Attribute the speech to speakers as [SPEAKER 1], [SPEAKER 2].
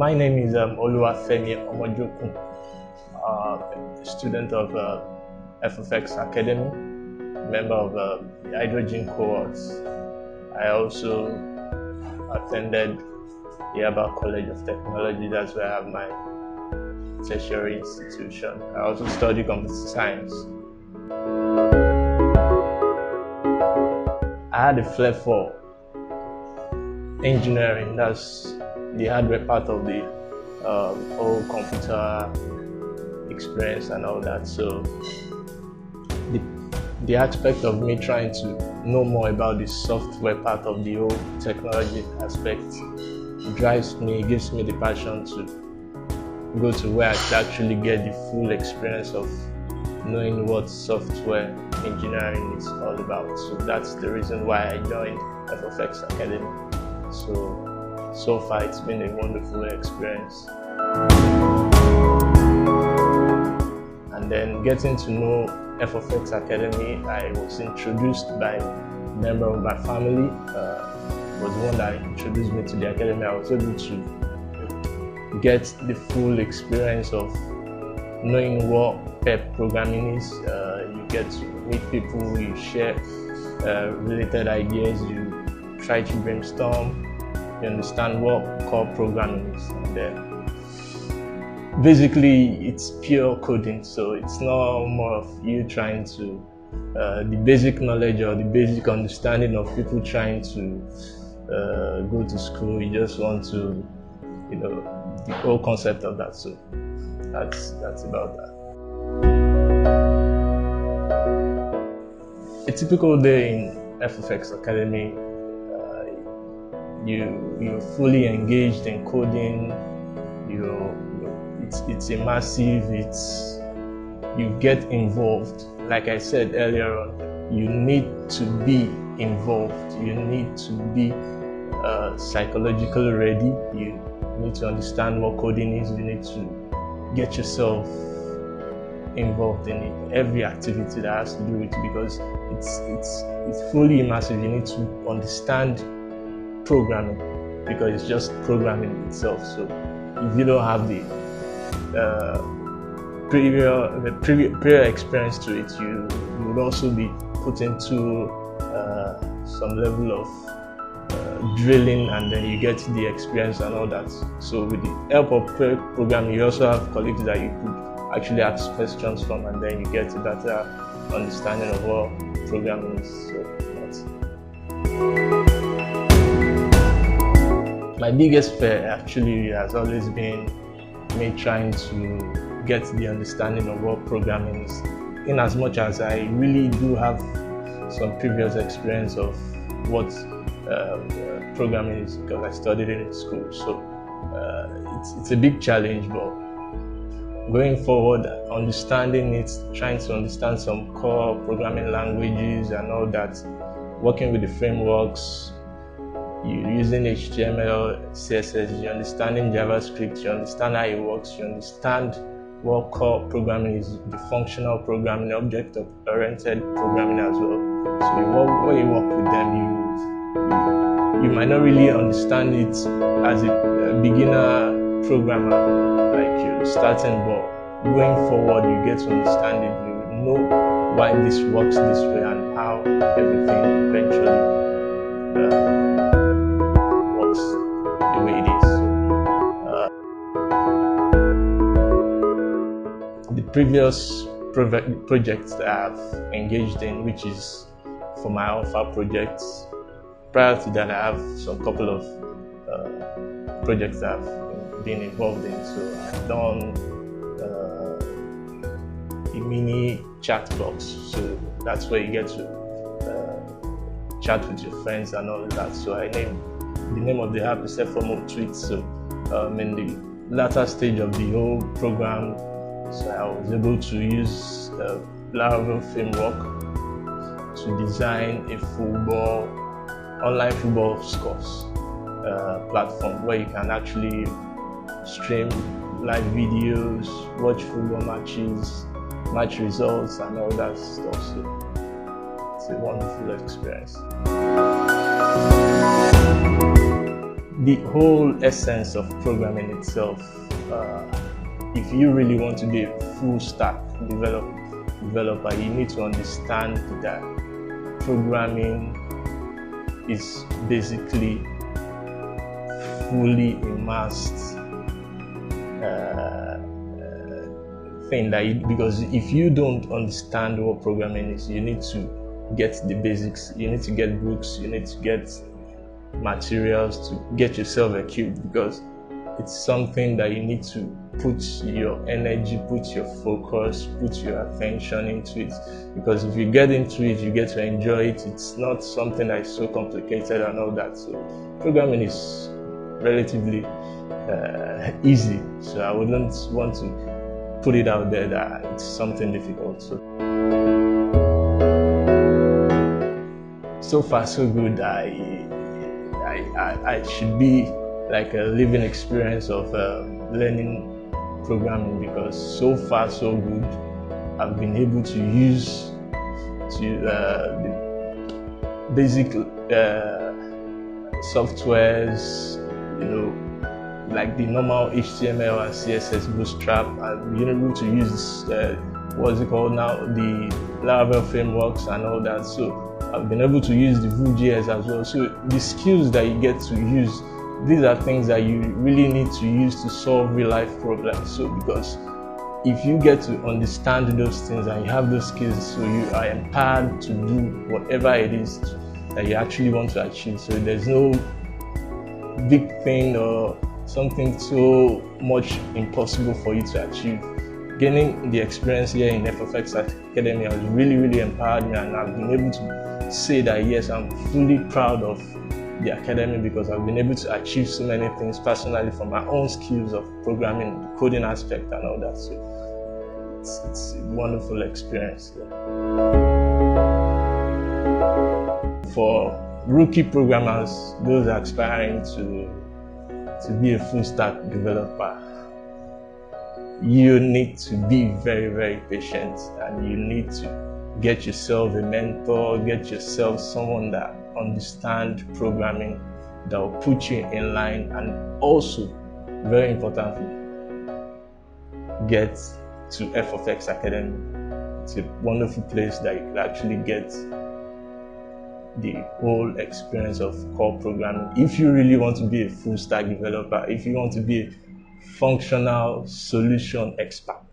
[SPEAKER 1] My name is Oluwafemi Omojokun, student of Fofx Academy, member of the hydrogen cohorts. I also attended Yaba College of Technology. That's where I have my tertiary institution. I also study computer science. I had a flair for engineering. That's the hardware part of the whole computer experience and all that. So the aspect of me trying to know more about the software part of the whole technology aspect drives me, gives me the passion to go to where I can actually get the full experience of knowing what software engineering is all about. So that's the reason why I joined Fofx Academy. So far it's been a wonderful experience. And then getting to know Fofx Academy, I was introduced by a member of my family, was the one that introduced me to the academy. I was able to get the full experience of knowing what PEP programming is. You get to meet people, you share related ideas, you try to brainstorm, you understand what core programming is. And then basically it's pure coding, so it's not more of you trying to the basic knowledge or the basic understanding of people trying to go to school. You just want to, the whole concept of that. So that's about that. A typical day in Fofx Academy, you're fully engaged in coding. It's immersive. You get involved. Like I said earlier on, you need to be involved. You need to be psychologically ready. You need to understand what coding is. You need to get yourself involved in every activity that has to do with it, because it's fully immersive. You need to understand programming, because it's just programming itself. So if you don't have the prior experience to it, you would also be put into some level of drilling, and then you get the experience and all that. So with the help of programming, you also have colleagues that you could actually ask questions from, and then you get a better understanding of what programming is. So that's my biggest fear actually has always been me trying to get the understanding of what programming is, in as much as I really do have some previous experience of what programming is, because I studied it in school. So it's a big challenge, but going forward, understanding it, trying to understand some core programming languages and all that, working with the frameworks, you using HTML, CSS, you understanding JavaScript, you understand how it works, you understand what core programming is, the functional programming, object-oriented programming as well. So when you work with them, you might not really understand it as a beginner programmer, like you're starting, but going forward, you get to understand it. You know why this works this way and how everything eventually works the way it is. The previous projects that I've engaged in, which is for my alpha projects, prior to that I have some couple of projects that I've been involved in. So I've done a mini chat box, so that's where you get to chat with your friends and all of that. So the name of the app is FOMO Tweets. So in the latter stage of the whole program, so I was able to use Laravel framework to design a online football scores platform where you can actually stream live videos, watch football matches, match results and all that stuff. So it's a wonderful experience. the whole essence of programming itself, if you really want to be a full stack developer, you need to understand that programming is basically fully immersed thing because if you don't understand what programming is, you need to get the basics, you need to get books, you need to get materials to get yourself equipped, because it's something that you need to put your energy, put your focus, put your attention into it, because if you get into it, you get to enjoy it. It's not something that is so complicated and all that. So programming is relatively easy, so I wouldn't want to put it out there that it's something difficult. So far so good. I should be like a living experience of learning programming, because so far so good. I've been able to use the basic softwares, like the normal HTML and CSS bootstrap. I've been able to use what's it called now, the Laravel frameworks and all that. So I've been able to use the Vue.js as well. So the skills that you get to use, these are things that you really need to use to solve real life problems. So because if you get to understand those things and you have those skills, so you are empowered to do whatever it is that you actually want to achieve. So there's no big thing or something so much impossible for you to achieve. Gaining the experience here in Fofx Academy has really empowered me, and I've been able to say that yes, I'm fully proud of the academy, because I've been able to achieve so many things personally from my own skills of programming, the coding aspect and all that. So it's a wonderful experience. For rookie programmers, those aspiring to be a full stack developer, you need to be very patient, and you need to get yourself a mentor, get yourself someone that understands programming, that will put you in line, and also, very importantly, get to Fofx Academy. It's a wonderful place that you can actually get the whole experience of core programming. If you really want to be a full stack developer, if you want to be a functional solution expert,